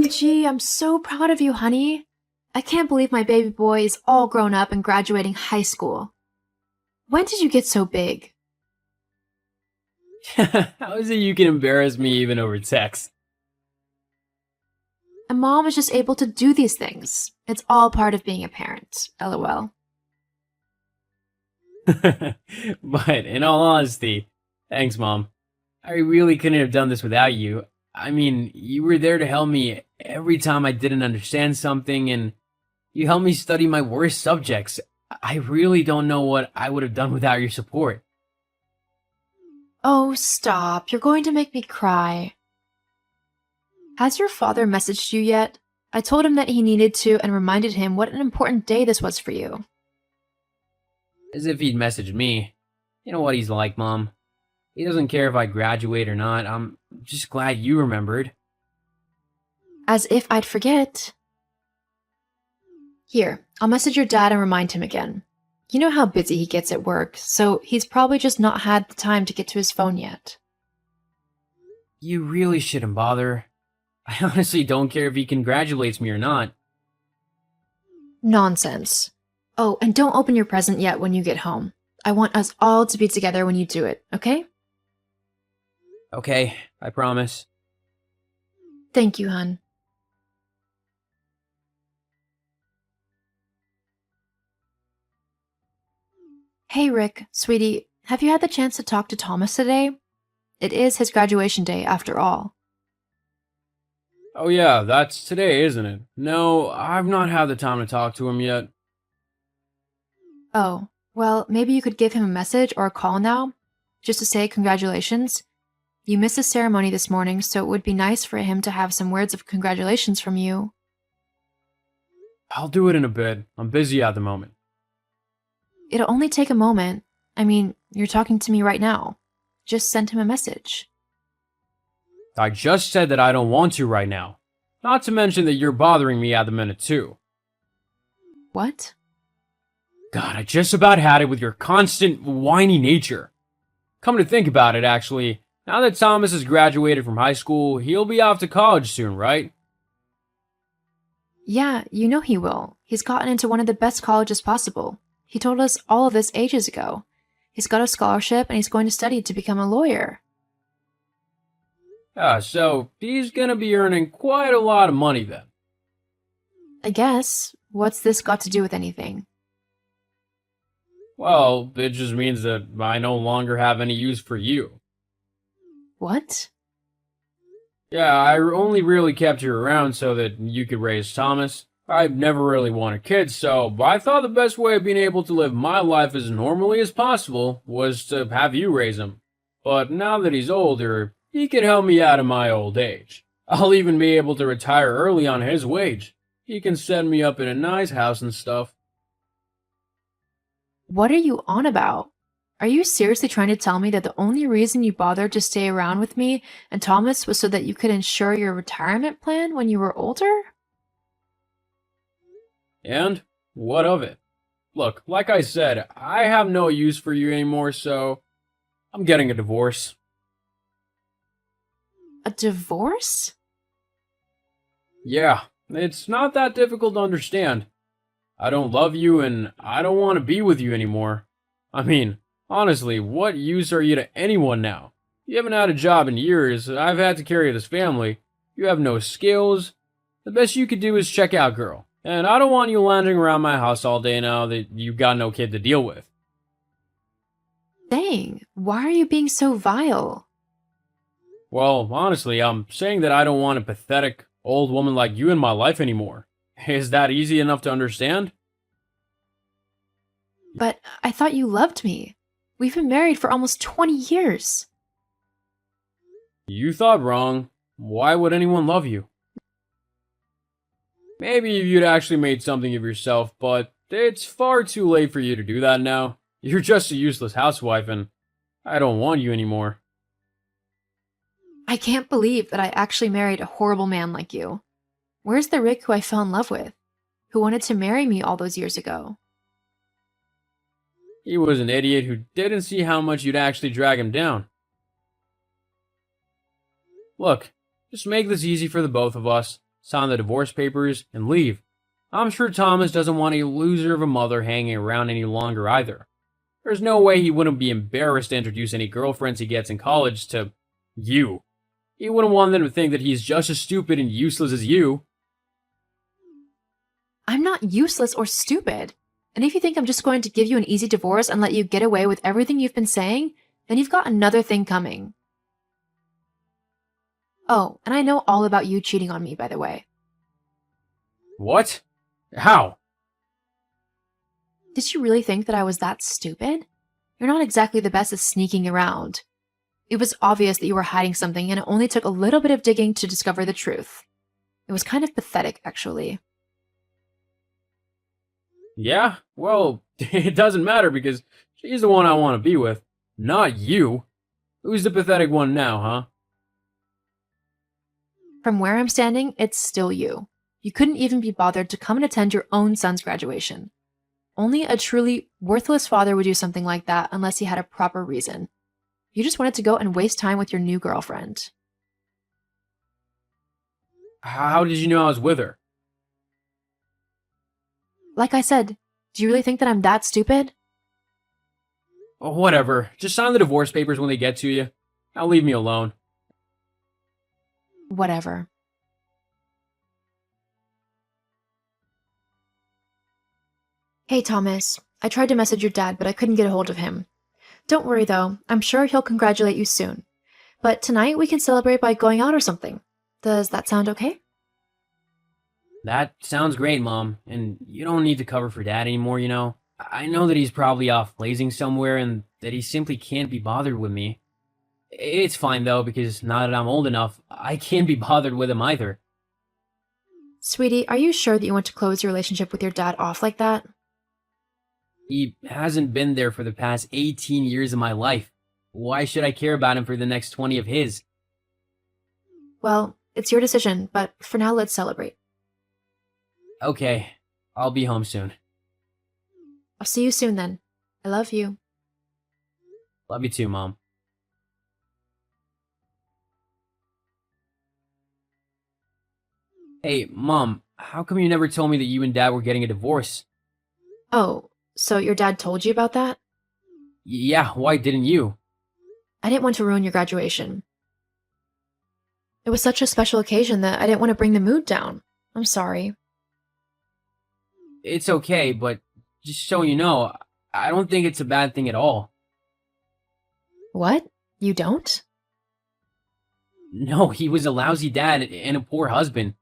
OMG, I'm so proud of you, honey. I can't believe my baby boy is all grown up and graduating high school. When did you get so big? How is it you can embarrass me even over text? A mom is just able to do these things. It's all part of being a parent. LOL. But in all honesty, thanks, Mom. I really couldn't have done this without you. I mean, you were there to help me every time I didn't understand something, and you helped me study my worst subjects. I really don't know what I would have done without your support. Oh, stop. You're going to make me cry. Has your father messaged you yet? I told him that he needed to and reminded him what an important day this was for you. As if he'd messaged me. You know what he's like, Mom. He doesn't care if I graduate or not. I'm just glad you remembered. As if I'd forget. Here, I'll message your dad and remind him again. You know how busy he gets at work, so he's probably just not had the time to get to his phone yet. You really shouldn't bother. I honestly don't care if he congratulates me or not. Nonsense. Oh, and don't open your present yet when you get home. I want us all to be together when you do it, okay? Okay, I promise. Thank you, hon. Hey, Rick, sweetie, have you had the chance to talk to Thomas today? It is his graduation day, after all. Oh yeah, that's today, isn't it? No, I've not had the time to talk to him yet. Oh, well, maybe you could give him a message or a call now, just to say congratulations. You missed the ceremony this morning, so it would be nice for him to have some words of congratulations from you. I'll do it in a bit. I'm busy at the moment. It'll only take a moment. I mean, you're talking to me right now. Just send him a message. I just said that I don't want to right now. Not to mention that you're bothering me at the minute too. What? God, I just about had it with your constant whiny nature. Come to think about it, actually, now that Thomas has graduated from high school, he'll be off to college soon, right? Yeah, you know he will. He's gotten into one of the best colleges possible. He told us all of this ages ago. He's got a scholarship and he's going to study to become a lawyer. So he's gonna be earning quite a lot of money then. I guess. What's this got to do with anything? Well, it just means that I no longer have any use for you. What? Yeah, I only really kept you around so that you could raise Thomas. I've never really wanted kids, so I thought the best way of being able to live my life as normally as possible was to have you raise him. But now that he's older, he could help me out in my old age. I'll even be able to retire early on his wage. He can set me up in a nice house and stuff. What are you on about? Are you seriously trying to tell me that the only reason you bothered to stay around with me and Thomas was so that you could ensure your retirement plan when you were older? And what of it? Look, like I said, I have no use for you anymore, so I'm getting a divorce. A divorce? Yeah, it's not that difficult to understand. I don't love you and I don't want to be with you anymore. I mean, honestly, what use are you to anyone now? You haven't had a job in years, I've had to carry this family. You have no skills. The best you could do is check out, girl. And I don't want you lounging around my house all day now that you've got no kid to deal with. Dang, why are you being so vile? Well, honestly, I'm saying that I don't want a pathetic old woman like you in my life anymore. Is that easy enough to understand? But I thought you loved me. We've been married for almost 20 years. You thought wrong. Why would anyone love you? Maybe if you'd actually made something of yourself, but it's far too late for you to do that now. You're just a useless housewife and I don't want you anymore. I can't believe that I actually married a horrible man like you. Where's the Rick who I fell in love with? Who wanted to marry me all those years ago? He was an idiot who didn't see how much you'd actually drag him down. Look, just make this easy for the both of us. sign the divorce papers, and leave. I'm sure Thomas doesn't want a loser of a mother hanging around any longer either. There's no way he wouldn't be embarrassed to introduce any girlfriends he gets in college to you. He wouldn't want them to think that he's just as stupid and useless as you. I'm not useless or stupid. And if you think I'm just going to give you an easy divorce and let you get away with everything you've been saying, then you've got another thing coming. Oh, and I know all about you cheating on me, by the way. What? How? Did you really think that I was that stupid? You're not exactly the best at sneaking around. It was obvious that you were hiding something, and it only took a little bit of digging to discover the truth. It was kind of pathetic, actually. Yeah? Well, it doesn't matter because she's the one I want to be with, not you. Who's the pathetic one now, huh? From where I'm standing, it's still you. You couldn't even be bothered to come and attend your own son's graduation. Only a truly worthless father would do something like that unless he had a proper reason. You just wanted to go and waste time with your new girlfriend. How did you know I was with her? Like I said, do you really think that I'm that stupid? Oh, whatever. Just sign the divorce papers when they get to you. Now leave me alone. Whatever. Hey, Thomas. I tried to message your dad, but I couldn't get a hold of him. Don't worry, though. I'm sure he'll congratulate you soon. But tonight we can celebrate by going out or something. Does that sound okay? That sounds great, Mom. And you don't need to cover for Dad anymore, you know? I know that he's probably off blazing somewhere and that he simply can't be bothered with me. It's fine, though, because now that I'm old enough, I can't be bothered with him either. Sweetie, are you sure that you want to close your relationship with your dad off like that? He hasn't been there for the past 18 years of my life. Why should I care about him for the next 20 of his? Well, it's your decision, but for now let's celebrate. Okay, I'll be home soon. I'll see you soon then. I love you. Love you too, Mom. Hey, Mom, how come you never told me that you and Dad were getting a divorce? Oh, so your dad told you about that? Yeah, why didn't you? I didn't want to ruin your graduation. It was such a special occasion that I didn't want to bring the mood down. I'm sorry. It's okay, but just so you know, I don't think it's a bad thing at all. What? You don't? No, he was a lousy dad and a poor husband.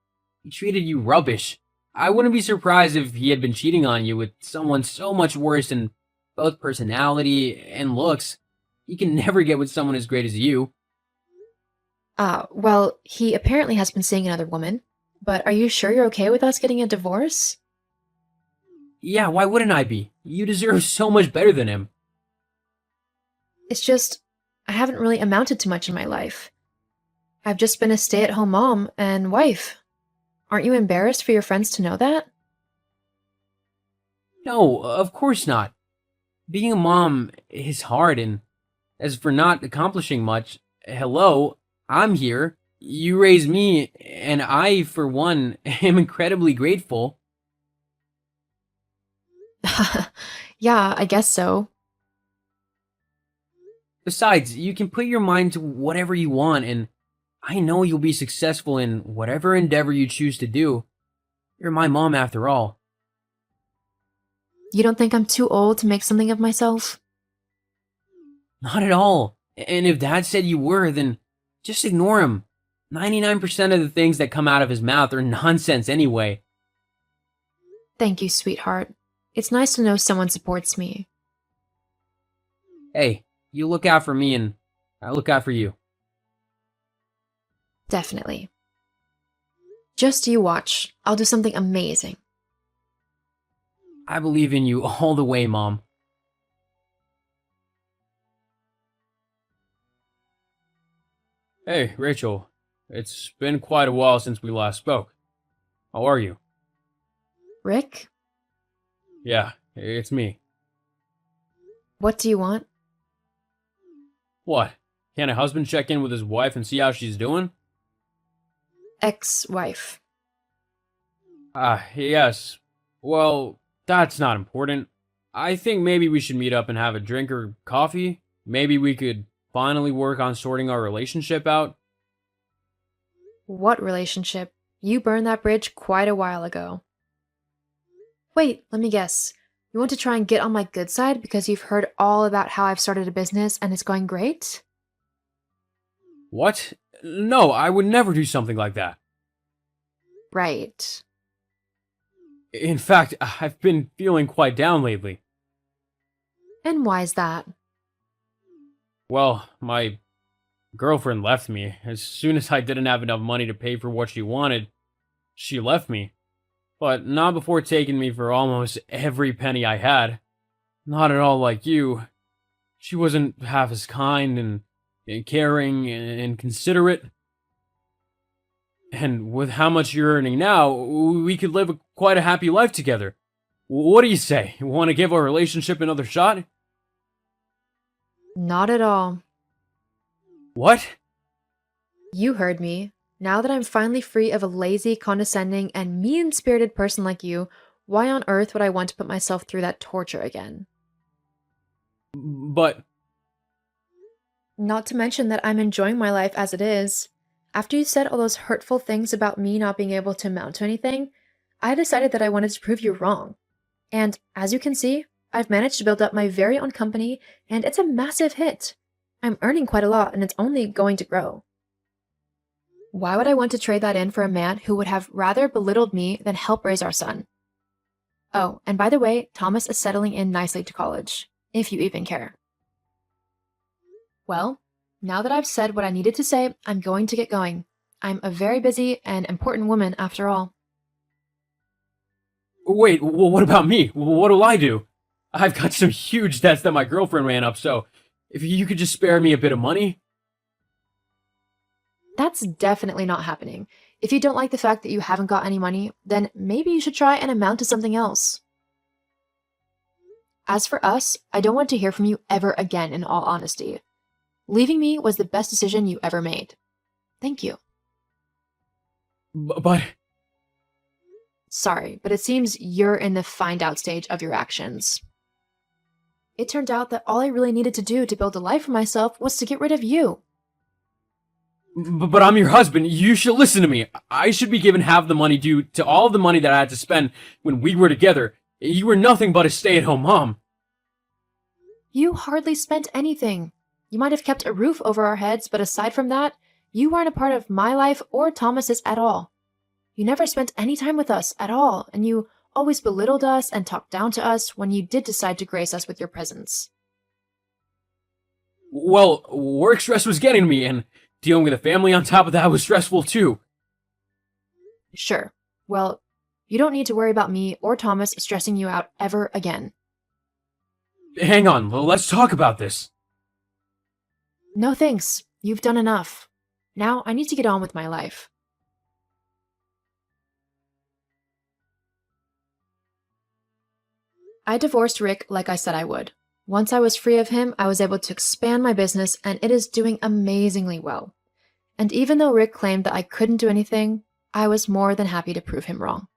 He treated you rubbish. I wouldn't be surprised if he had been cheating on you with someone so much worse in both personality and looks. He can never get with someone as great as you. Well, he apparently has been seeing another woman. But are you sure you're okay with us getting a divorce? Yeah, why wouldn't I be? You deserve so much better than him. It's just, I haven't really amounted to much in my life. I've just been a stay-at-home mom and wife. Aren't you embarrassed for your friends to know that? No, of course not. Being a mom is hard, and as for not accomplishing much, hello, I'm here. You raised me, and I, for one, am incredibly grateful. Yeah, I guess so. Besides, you can put your mind to whatever you want, and I know you'll be successful in whatever endeavor you choose to do. You're my mom after all. You don't think I'm too old to make something of myself? Not at all. And if Dad said you were, then just ignore him. 99% of the things that come out of his mouth are nonsense anyway. Thank you, sweetheart. It's nice to know someone supports me. Hey, you look out for me and I look out for you. Definitely. Just you watch. I'll do something amazing. I believe in you all the way, Mom. Hey, Rachel. It's been quite a while since we last spoke. How are you? Rick, Yeah, it's me. what do you want? What? Can't a husband check in with his wife and see how she's doing? Ex-wife. Yes. Well, that's not important. I think maybe we should meet up and have a drink or coffee. Maybe we could finally work on sorting our relationship out. What relationship? You burned that bridge quite a while ago. Wait, let me guess. You want to try and get on my good side because you've heard all about how I've started a business and it's going great? What? No, I would never do something like that. Right. In fact, I've been feeling quite down lately. And why's that? Well, my girlfriend left me. As soon as I didn't have enough money to pay for what she wanted, she left me. But not before taking me for almost every penny I had. Not at all like you. She wasn't half as kind and caring and considerate. And with how much you're earning now, we could live quite a happy life together. What do you say? Want to give our relationship another shot? Not at all. What? You heard me. Now that I'm finally free of a lazy, condescending, and mean-spirited person like you, why on earth would I want to put myself through that torture again? But Not to mention that I'm enjoying my life as it is. After you said all those hurtful things about me not being able to amount to anything, I decided that I wanted to prove you wrong. And as you can see, I've managed to build up my very own company, and it's a massive hit. I'm earning quite a lot, and it's only going to grow. Why would I want to trade that in for a man who would have rather belittled me than help raise our son? Oh, and by the way, Thomas is settling in nicely to college, if you even care. Well, now that I've said what I needed to say, I'm going to get going. I'm a very busy and important woman after all. wait, what about me? What'll I do? I've got some huge debts that my girlfriend ran up, so if you could just spare me a bit of money. That's definitely not happening. If you don't like the fact that you haven't got any money, then maybe you should try and amount to something else. As for us, I don't want to hear from you ever again, in all honesty. Leaving me was the best decision you ever made. Thank you. But Sorry, but it seems you're in the find out stage of your actions. It turned out that all I really needed to do to build a life for myself was to get rid of you. but I'm your husband. You should listen to me. I should be given half the money due to all the money that I had to spend when we were together. You were nothing but a stay-at-home mom. You hardly spent anything. You might have kept a roof over our heads, but aside from that, you weren't a part of my life or Thomas's at all. You never spent any time with us at all, and you always belittled us and talked down to us when you did decide to grace us with your presence. Well, work stress was getting to me, and dealing with a family on top of that was stressful too. Sure. Well, you don't need to worry about me or Thomas stressing you out ever again. Hang on, let's talk about this. No thanks. You've done enough. Now I need to get on with my life. I divorced Rick like I said I would. Once I was free of him, I was able to expand my business, and it is doing amazingly well. And even though Rick claimed that I couldn't do anything, I was more than happy to prove him wrong.